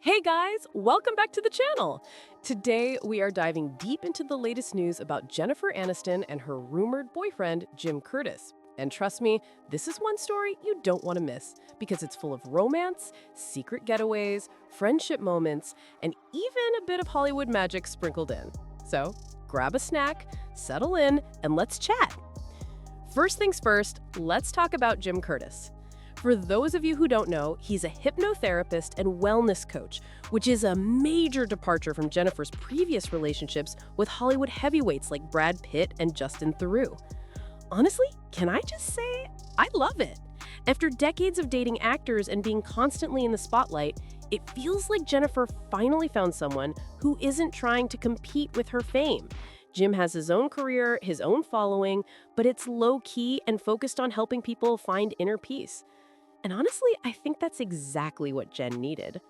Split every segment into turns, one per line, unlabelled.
Hey guys, welcome back to the channel. Today we are diving deep into the latest news about Jennifer Aniston and her rumored boyfriend, Jim Curtis. And trust me, this is one story you don't want to miss because it's full of romance, secret getaways, friendship moments, and even a bit of Hollywood magic sprinkled in. So grab a snack, settle in, and let's chat. First things first, let's talk about Jim Curtis. For those of you who don't know, he's a hypnotherapist and wellness coach, which is a major departure from Jennifer's previous relationships with Hollywood heavyweights like Brad Pitt and Justin Theroux. Honestly, can I just say, I love it. After decades of dating actors and being constantly in the spotlight, it feels like Jennifer finally found someone who isn't trying to compete with her fame. Jim has his own career, his own following, but it's low-key and focused on helping people find inner peace. And honestly, I think that's exactly what Jen needed.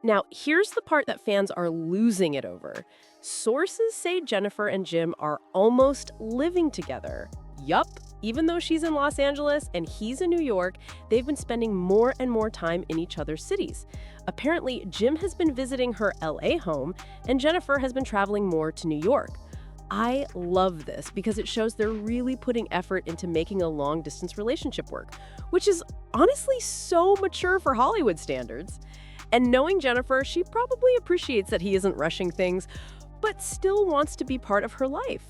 Now, here's the part that fans are losing it over. Sources say Jennifer and Jim are almost living together. Yup, even though she's in Los Angeles and he's in New York, they've been spending more and more time in each other's cities. Apparently, Jim has been visiting her LA home, and Jennifer has been traveling more to New York. I love this because it shows they're really putting effort into making a long-distance relationship work, which is honestly so mature for Hollywood standards. And knowing Jennifer, she probably appreciates that he isn't rushing things, but still wants to be part of her life.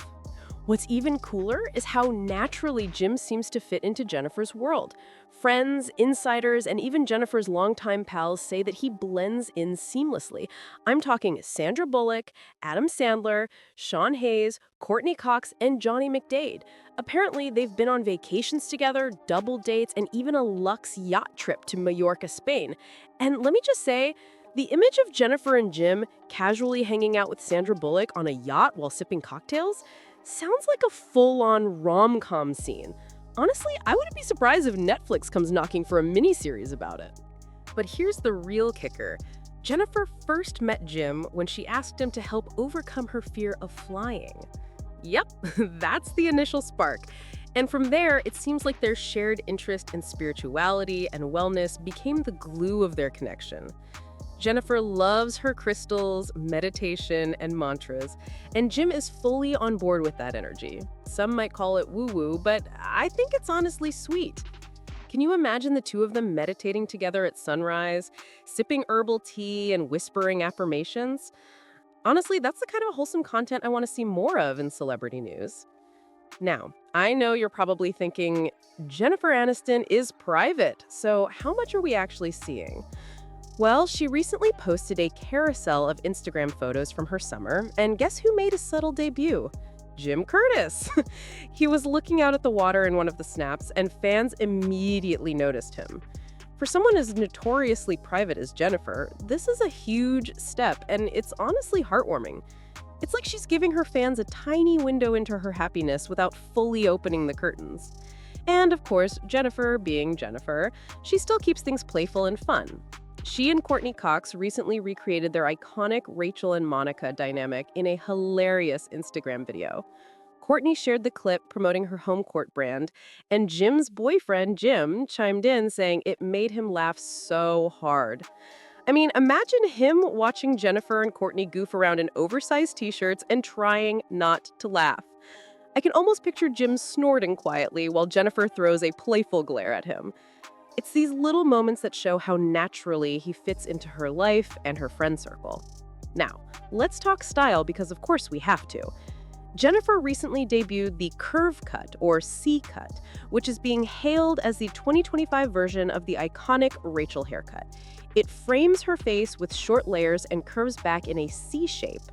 What's even cooler is how naturally Jim seems to fit into Jennifer's world. Friends, insiders, and even Jennifer's longtime pals say that he blends in seamlessly. I'm talking Sandra Bullock, Adam Sandler, Sean Hayes, Courtney Cox, and Johnny McDade. Apparently, they've been on vacations together, double dates, and even a luxe yacht trip to Mallorca, Spain. And let me just say, the image of Jennifer and Jim casually hanging out with Sandra Bullock on a yacht while sipping cocktails sounds like a full-on rom-com scene. Honestly, I wouldn't be surprised if Netflix comes knocking for a miniseries about it. But here's the real kicker. Jennifer first met Jim when she asked him to help overcome her fear of flying. Yep, that's the initial spark. And from there, it seems like their shared interest in spirituality and wellness became the glue of their connection. Jennifer loves her crystals, meditation, and mantras, and Jim is fully on board with that energy. Some might call it woo-woo, but I think it's honestly sweet. Can you imagine the two of them meditating together at sunrise, sipping herbal tea and whispering affirmations? Honestly, that's the kind of wholesome content I want to see more of in celebrity news. Now, I know you're probably thinking, Jennifer Aniston is private, so how much are we actually seeing? Well, she recently posted a carousel of Instagram photos from her summer, and guess who made a subtle debut? Jim Curtis. He was looking out at the water in one of the snaps, and fans immediately noticed him. For someone as notoriously private as Jennifer, this is a huge step, and it's honestly heartwarming. It's like she's giving her fans a tiny window into her happiness without fully opening the curtains. And of course, Jennifer being Jennifer, she still keeps things playful and fun. She and Courtney Cox recently recreated their iconic Rachel and Monica dynamic in a hilarious Instagram video. Courtney shared the clip promoting her home court brand, and Jim's boyfriend, Jim, chimed in saying it made him laugh so hard. I mean, imagine him watching Jennifer and Courtney goof around in oversized t-shirts and trying not to laugh. I can almost picture Jim snorting quietly while Jennifer throws a playful glare at him. It's these little moments that show how naturally he fits into her life and her friend circle. Now, let's talk style because of course we have to. Jennifer recently debuted the Curve Cut, or C Cut, which is being hailed as the 2025 version of the iconic Rachel haircut. It frames her face with short layers and curves back in a C shape.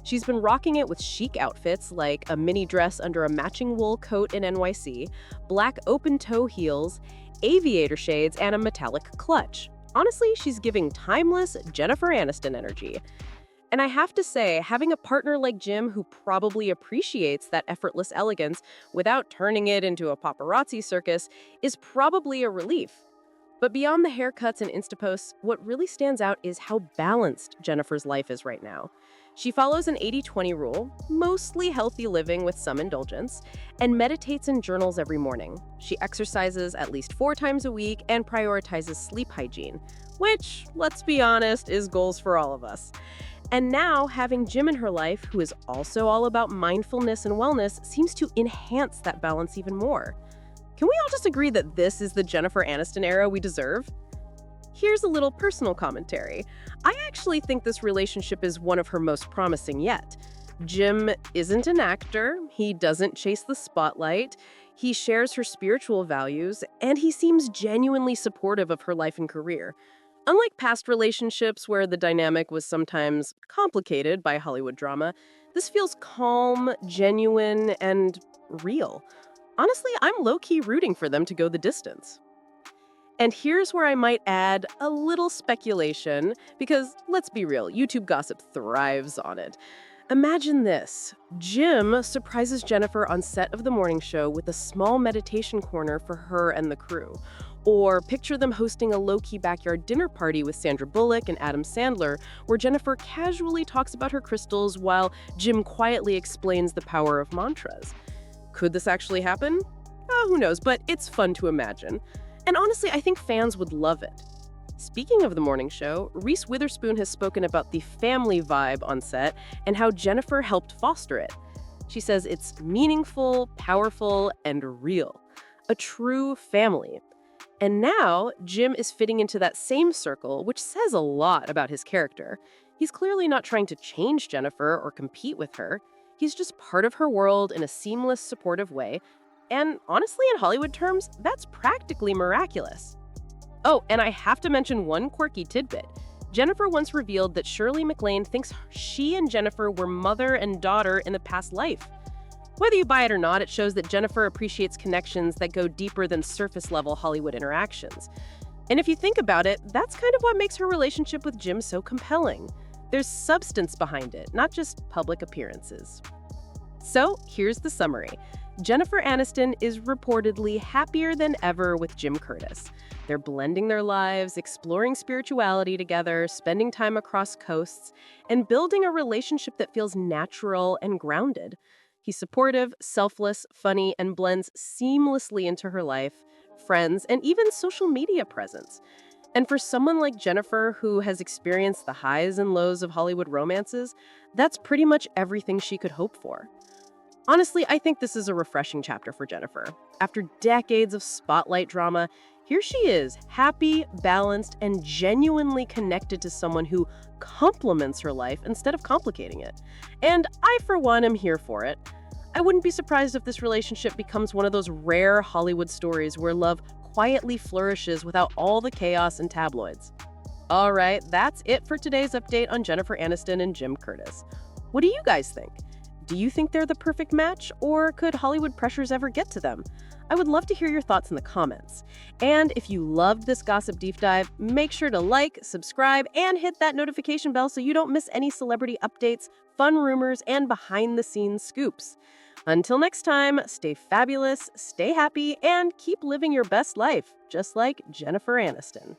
She's been rocking it with chic outfits like a mini dress under a matching wool coat in NYC, black open-toe heels, aviator shades, and a metallic clutch. Honestly, she's giving timeless Jennifer Aniston energy. And I have to say, having a partner like Jim who probably appreciates that effortless elegance without turning it into a paparazzi circus is probably a relief. But beyond the haircuts and Insta posts, what really stands out is how balanced Jennifer's life is right now. She follows an 80-20 rule, mostly healthy living with some indulgence, and meditates and journals every morning. She exercises at least 4 times a week and prioritizes sleep hygiene, which, let's be honest, is goals for all of us. And now, having Jim in her life, who is also all about mindfulness and wellness, seems to enhance that balance even more. Can we all just agree that this is the Jennifer Aniston era we deserve? Here's a little personal commentary. I actually think this relationship is one of her most promising yet. Jim isn't an actor, he doesn't chase the spotlight, he shares her spiritual values, and he seems genuinely supportive of her life and career. Unlike past relationships where the dynamic was sometimes complicated by Hollywood drama, this feels calm, genuine, and real. Honestly, I'm low-key rooting for them to go the distance. And here's where I might add a little speculation, because let's be real, YouTube gossip thrives on it. Imagine this. Jim surprises Jennifer on set of the morning show with a small meditation corner for her and the crew. Or picture them hosting a low-key backyard dinner party with Sandra Bullock and Adam Sandler, where Jennifer casually talks about her crystals while Jim quietly explains the power of mantras. Could this actually happen? Who knows, but it's fun to imagine. And honestly, I think fans would love it. Speaking of the morning show, Reese Witherspoon has spoken about the family vibe on set and how Jennifer helped foster it. She says it's meaningful, powerful, and real. A true family. And now, Jim is fitting into that same circle, which says a lot about his character. He's clearly not trying to change Jennifer or compete with her. He's just part of her world in a seamless, supportive way. And honestly, in Hollywood terms, that's practically miraculous. Oh, and I have to mention one quirky tidbit. Jennifer once revealed that Shirley MacLaine thinks she and Jennifer were mother and daughter in the past life. Whether you buy it or not, it shows that Jennifer appreciates connections that go deeper than surface-level Hollywood interactions. And if you think about it, that's kind of what makes her relationship with Jim so compelling. There's substance behind it, not just public appearances. So, here's the summary. Jennifer Aniston is reportedly happier than ever with Jim Curtis. They're blending their lives, exploring spirituality together, spending time across coasts, and building a relationship that feels natural and grounded. He's supportive, selfless, funny, and blends seamlessly into her life, friends, and even social media presence. And for someone like Jennifer, who has experienced the highs and lows of Hollywood romances, that's pretty much everything she could hope for. Honestly, I think this is a refreshing chapter for Jennifer. After decades of spotlight drama, here she is, happy, balanced, and genuinely connected to someone who complements her life instead of complicating it. And I, for one, am here for it. I wouldn't be surprised if this relationship becomes one of those rare Hollywood stories where love quietly flourishes without all the chaos and tabloids. All right, that's it for today's update on Jennifer Aniston and Jim Curtis. What do you guys think? Do you think they're the perfect match, or could Hollywood pressures ever get to them? I would love to hear your thoughts in the comments. And if you loved this gossip deep dive, make sure to like, subscribe, and hit that notification bell so you don't miss any celebrity updates, fun rumors, and behind-the-scenes scoops. Until next time, stay fabulous, stay happy, and keep living your best life, just like Jennifer Aniston.